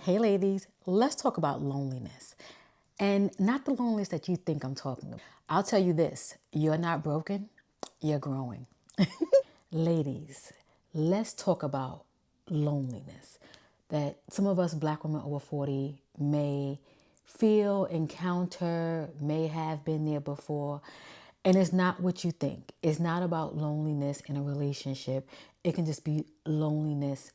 Hey ladies, let's talk about loneliness. And not the loneliness that you think I'm talking about. I'll tell you this, you're not broken, you're growing. Ladies, let's talk about loneliness that some of us black women over 40 may feel, encounter, may have been there before. And it's not what you think. It's not about loneliness in a relationship. It can just be loneliness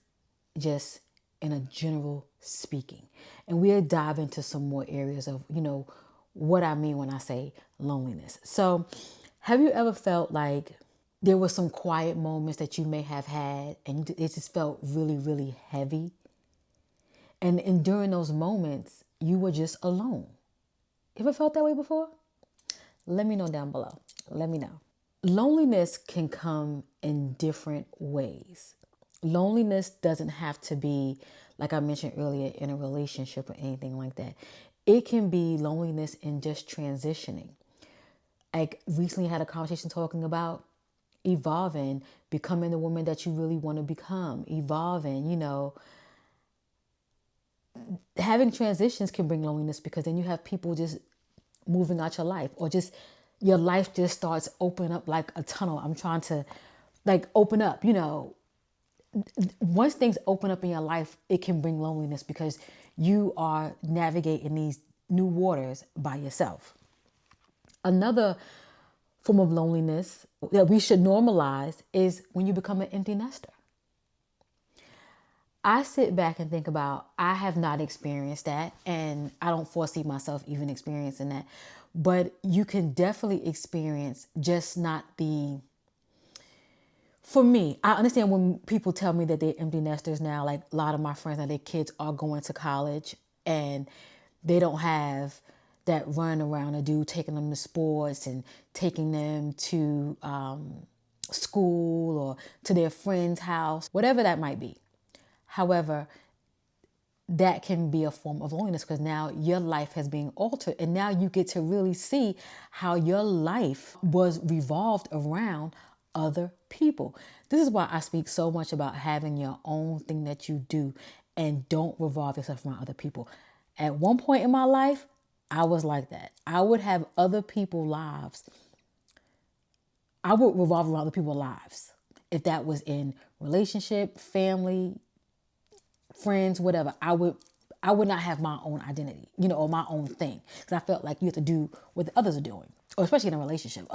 just in a general speaking. And we'll dive into some more areas of, what I mean when I say loneliness. So have you ever felt like there were some quiet moments that you may have had and it just felt really, really heavy? And during those moments, you were just alone. Ever felt that way before? Let me know down below. Let me know. Loneliness can come in different ways. Loneliness doesn't have to be, like I mentioned earlier, in a relationship or anything like that. It can be loneliness in just transitioning. I recently had a conversation talking about evolving, becoming the woman that you really want to become, evolving, having transitions can bring loneliness because then you have people just moving out your life or just your life just starts opening up like a tunnel. I'm trying to open up, once things open up in your life, it can bring loneliness because you are navigating these new waters by yourself. Another form of loneliness that we should normalize is when you become an empty nester. I sit back and think about, I have not experienced that, and I don't foresee myself even experiencing that. But you can definitely experience just not the, for me, I understand when people tell me that they're empty nesters now, like a lot of my friends and their kids are going to college and they don't have that run around to do, taking them to sports and taking them to school or to their friend's house, whatever that might be. However, that can be a form of loneliness because now your life has been altered and now you get to really see how your life was revolved around other people. This is why I speak so much about having your own thing that you do and don't revolve yourself around other people. At one point in my life, I was like that. I would have other people's lives. I would revolve around other people's lives. If that was in relationship, family, friends, whatever, I would not have my own identity, or my own thing. Because I felt like you have to do what the others are doing, or especially in a relationship.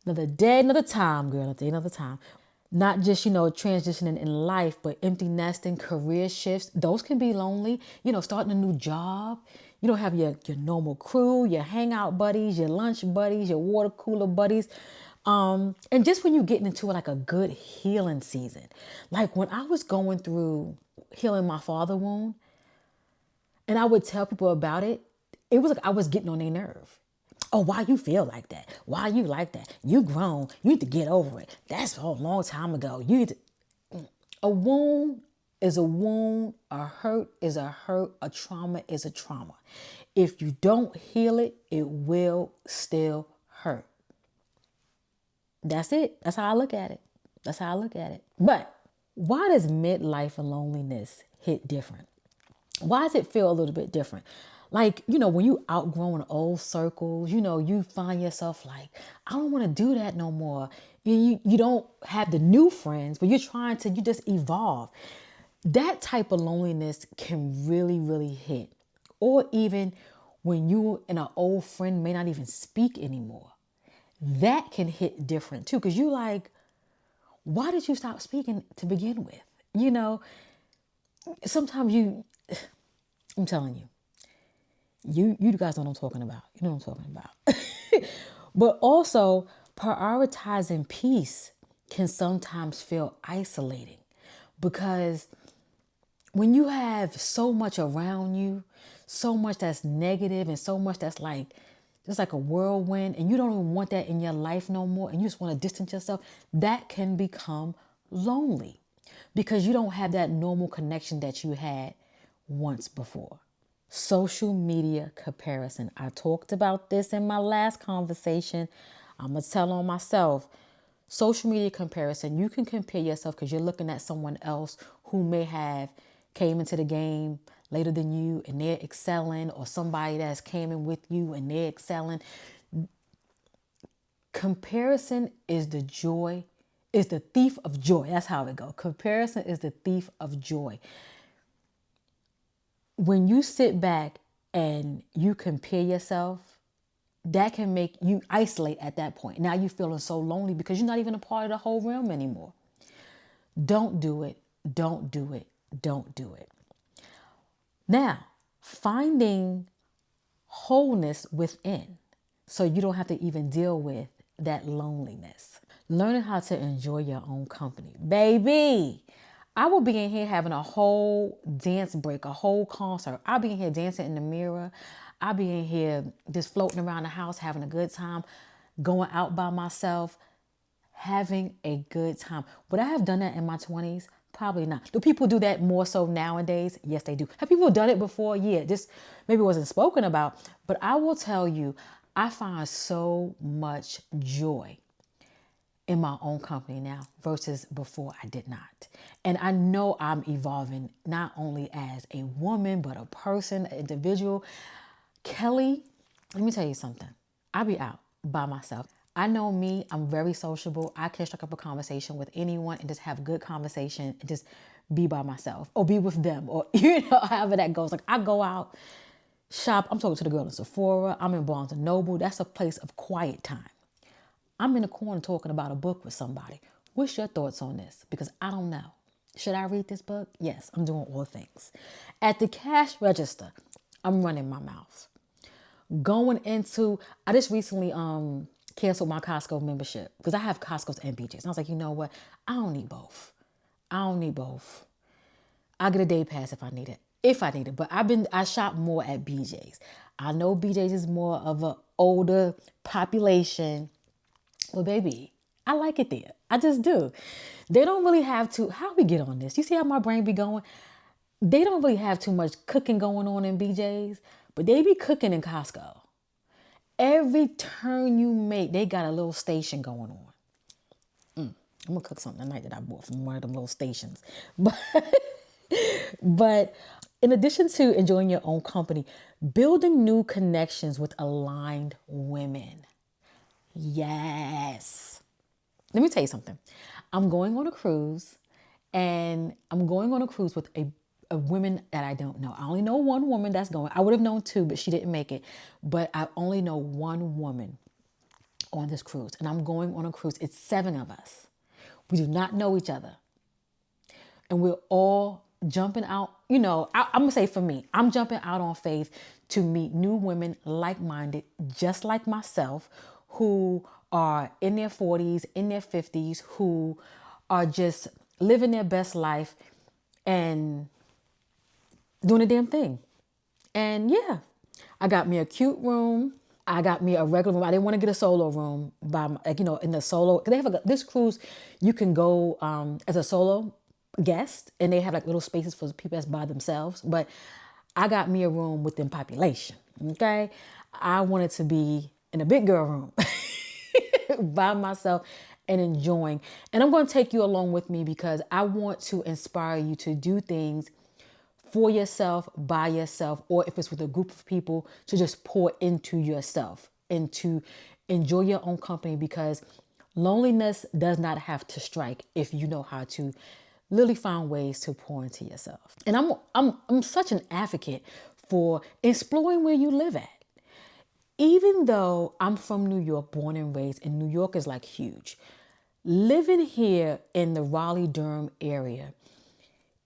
Another day, another time, girl, another day, another time. Not just, transitioning in life, but empty nesting, career shifts. Those can be lonely. Starting a new job. You don't have your normal crew, your hangout buddies, your lunch buddies, your water cooler buddies. And just when you get into like a good healing season, like when I was going through healing my father wound and I would tell people about it, it was like I was getting on their nerve. Oh, why you feel like that? Why you like that? You grown. You need to get over it. That's a long time ago. You need to... A wound is a wound. A hurt is a hurt. A trauma is a trauma. If you don't heal it, it will still hurt. That's it. That's how I look at it. That's how I look at it. But why does midlife and loneliness hit different? Why does it feel a little bit different? Like, when you outgrowing old circles, you find yourself like, I don't want to do that no more. You don't have the new friends, but you just evolve. That type of loneliness can really, really hit. Or even when you and an old friend may not even speak anymore. That can hit different too. Because you like, why did you stop speaking to begin with? Sometimes I'm telling you guys know what I'm talking about. You know what I'm talking about. But also, prioritizing peace can sometimes feel isolating because when you have so much around you, so much that's negative and so much that's like, just like a whirlwind, and you don't even want that in your life no more, and you just want to distance yourself, that can become lonely because you don't have that normal connection that you had once before. Social media comparison. I talked about this in my last conversation. I'm going to tell on myself. Social media comparison. You can compare yourself because you're looking at someone else who may have came into the game later than you and they're excelling, or somebody that's came in with you and they're excelling. Comparison is the joy, is the thief of joy. That's how it goes. Comparison is the thief of joy. When you sit back and you compare yourself, that can make you isolate at that point. Now you're feeling so lonely because you're not even a part of the whole realm anymore. Don't do it. Don't do it. Don't do it. Now, finding wholeness within so you don't have to even deal with that loneliness. Learning how to enjoy your own company. Baby, I will be in here having a whole dance break, a whole concert. I'll be in here dancing in the mirror. I'll be in here just floating around the house, having a good time, going out by myself, having a good time. Would I have done that in my 20s? Probably not. Do people do that more so nowadays? Yes, they do. Have people done it before? Yeah, just maybe it wasn't spoken about. But I will tell you, I find so much joy in my own company now versus before I did not. And I know I'm evolving not only as a woman, but a person, an individual. Kelly, let me tell you something. I be out by myself. I know me, I'm very sociable. I can strike up a conversation with anyone and just have good conversation and just be by myself or be with them or, however that goes. Like I go out, shop. I'm talking to the girl in Sephora. I'm in Barnes and Noble. That's a place of quiet time. I'm in the corner talking about a book with somebody. What's your thoughts on this? Because I don't know. Should I read this book? Yes, I'm doing all things. At the cash register, I'm running my mouth. I just recently canceled my Costco membership because I have Costco's and BJ's. And I was like, you know what? I don't need both. I don't need both. I'll get a day pass if I need it. If I need it. But I shop more at BJ's. I know BJ's is more of an older population. Well, baby, I like it there. I just do. They don't really have to, how we get on this? You see how my brain be going? They don't really have too much cooking going on in BJ's, but they be cooking in Costco. Every turn you make, they got a little station going on. I'm gonna cook something tonight that I bought from one of them little stations. But in addition to enjoying your own company, building new connections with aligned women. Yes. Let me tell you something. I'm going on a cruise, and I'm going on a cruise with a woman that I don't know. I only know one woman that's going. I would have known two, but she didn't make it. But I only know one woman on this cruise, and I'm going on a cruise. It's 7 of us. We do not know each other. And we're all jumping out. I'm going to say for me, I'm jumping out on faith to meet new women like-minded, just like myself, who are in their 40s, in their 50s, who are just living their best life and doing a damn thing. And yeah, I got me a cute room. I got me a regular room. I didn't want to get a solo room in the solo. Cause they have this cruise, you can go as a solo guest, and they have like little spaces for people that's by themselves. But I got me a room within population. Okay, I wanted to be in a big girl room by myself and enjoying. And I'm going to take you along with me because I want to inspire you to do things for yourself, by yourself, or if it's with a group of people, to just pour into yourself and to enjoy your own company, because loneliness does not have to strike if you know how to literally find ways to pour into yourself. And I'm such an advocate for exploring where you live at. Even though I'm from New York, born and raised, and New York is like huge, living here in the Raleigh-Durham area,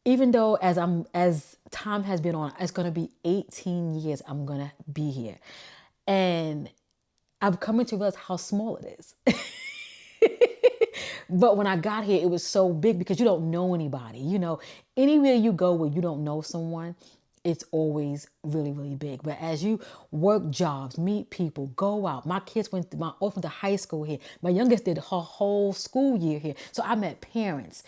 even though as time has been on, it's going to be 18 years I'm going to be here. And I'm coming to realize how small it is. But when I got here, it was so big because you don't know anybody. Anywhere you go where you don't know someone, it's always really, really big. But as you work jobs, meet people, go out. My kids went to high school here. My youngest did her whole school year here. So I met parents.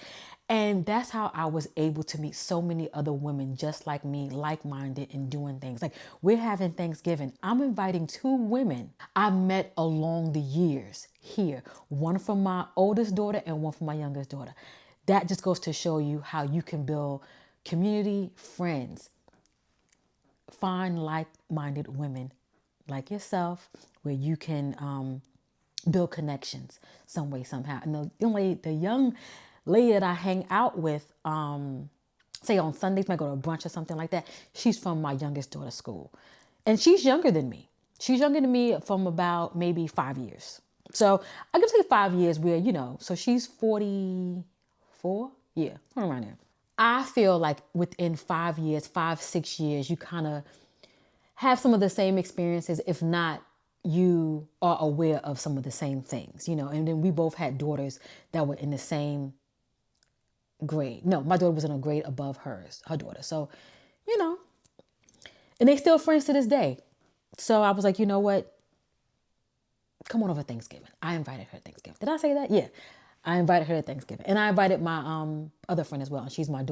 And that's how I was able to meet so many other women just like me, like-minded and doing things. Like we're having Thanksgiving. I'm inviting 2 women I met along the years here. One from my oldest daughter and one from my youngest daughter. That just goes to show you how you can build community, friends. Find like-minded women like yourself where you can build connections some way, somehow. And the young lady that I hang out with, say on Sundays, might go to a brunch or something like that. She's from my youngest daughter's school. And she's younger than me. She's younger than me from about maybe 5 years. So I can say 5 years where, so she's 44. Yeah, around there. I feel like within 5 years, 5, 6 years, you kind of have some of the same experiences. If not, you are aware of some of the same things, and then we both had daughters that were in the same grade. No, my daughter was in a grade above her daughter. So, you know, and they still friends to this day. So I was like, you know what? Come on over Thanksgiving. I invited her to Thanksgiving. Did I say that? Yeah. I invited her to Thanksgiving. And I invited my other friend as well. And she's my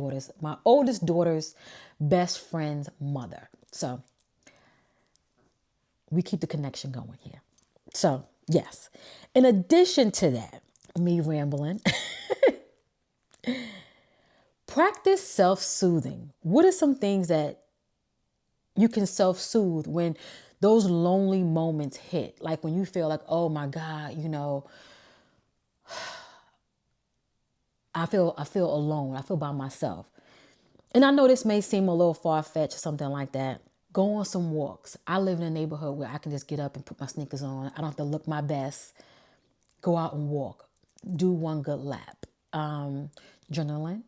oldest daughter's best friend's mother. So we keep the connection going here. So, yes. In addition to that, me rambling, practice self-soothing. What are some things that you can self-soothe when those lonely moments hit? Like when you feel like, oh my God, I feel alone. I feel by myself. And I know this may seem a little far-fetched or something like that. Go on some walks. I live in a neighborhood where I can just get up and put my sneakers on. I don't have to look my best. Go out and walk. Do one good lap. Journaling.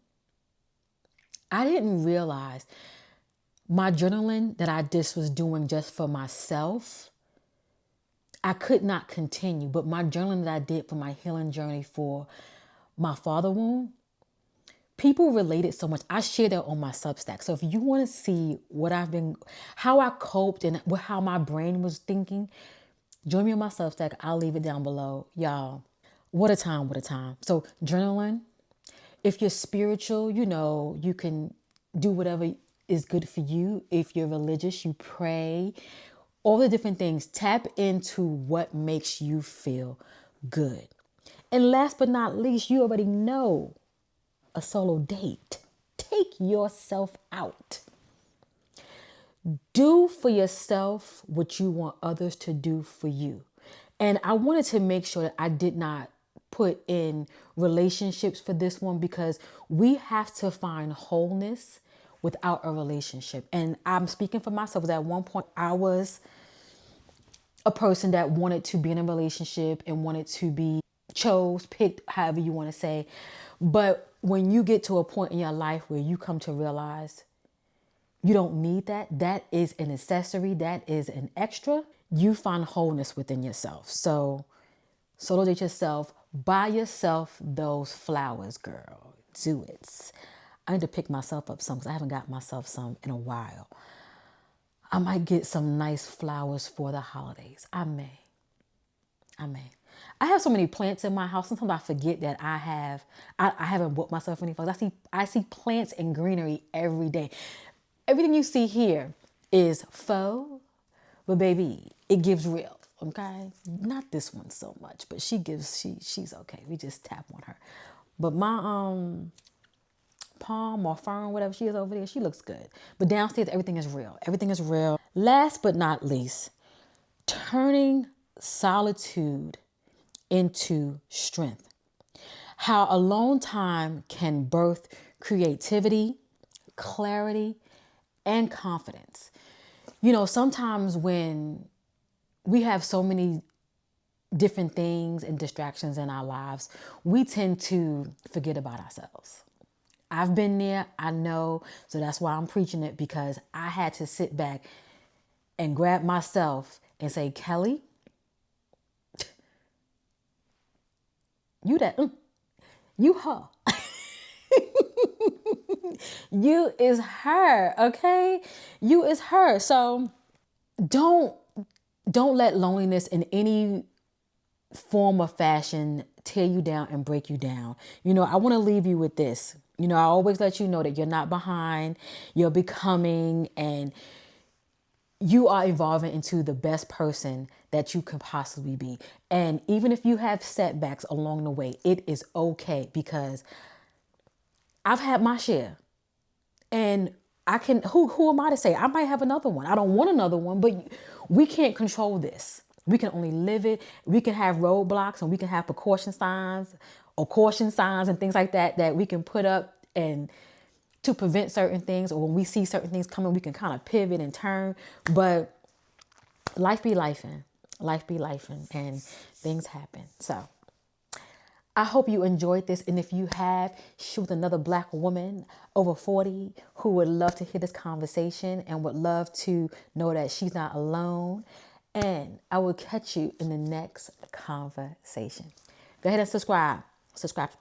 I didn't realize my journaling that I just was doing just for myself, I could not continue. But my journaling that I did for my healing journey for my father wound, people related so much. I share that on my Substack. So if you want to see how I coped and how my brain was thinking, join me on my Substack. I'll leave it down below. Y'all, what a time, what a time. So journaling, if you're spiritual, you can do whatever is good for you. If you're religious, you pray. All the different things. Tap into what makes you feel good. And last but not least, you already know a solo date. Take yourself out. Do for yourself what you want others to do for you. And I wanted to make sure that I did not put in relationships for this one, because we have to find wholeness without a relationship. And I'm speaking for myself. At one point, I was a person that wanted to be in a relationship and wanted to be picked, however you want to say. But when you get to a point in your life where you come to realize you don't need that is an accessory, that is an extra, you find wholeness within yourself. So solo date yourself, buy yourself those flowers, girl. Do it. I need to pick myself up some because I haven't got myself some in a while. I might get some nice flowers for the holidays. I may. I have so many plants in my house. Sometimes I forget that I haven't bought myself any flowers. I see plants and greenery every day. Everything you see here is faux, but baby, it gives real. Okay, not this one so much, but she's okay. We just tap on her. But my palm or fern, whatever she is over there, she looks good. But downstairs, everything is real. Everything is real. Last but not least, turning solitude into strength. How alone time can birth creativity, clarity, and confidence. Sometimes when we have so many different things and distractions in our lives, we tend to forget about ourselves. I've been there, I know, so that's why I'm preaching it, because I had to sit back and grab myself and say, Kelly, you her. You is her, okay? You is her. So don't let loneliness in any form or fashion tear you down and break you down. I want to leave you with this. I always let you know that you're not behind, you're becoming, and you are evolving into the best person that you can possibly be. And even if you have setbacks along the way, it is okay, because I've had my share. And who am I to say? I might have another one. I don't want another one, but we can't control this. We can only live it. We can have roadblocks and we can have precaution signs or caution signs and things like that that we can put up and to prevent certain things, or when we see certain things coming, we can kind of pivot and turn. But life be lifing. Life be lifing and things happen. So I hope you enjoyed this. And if you have, shoot with another Black woman over 40 who would love to hear this conversation and would love to know that she's not alone. And I will catch you in the next conversation. Go ahead and subscribe. Subscribe.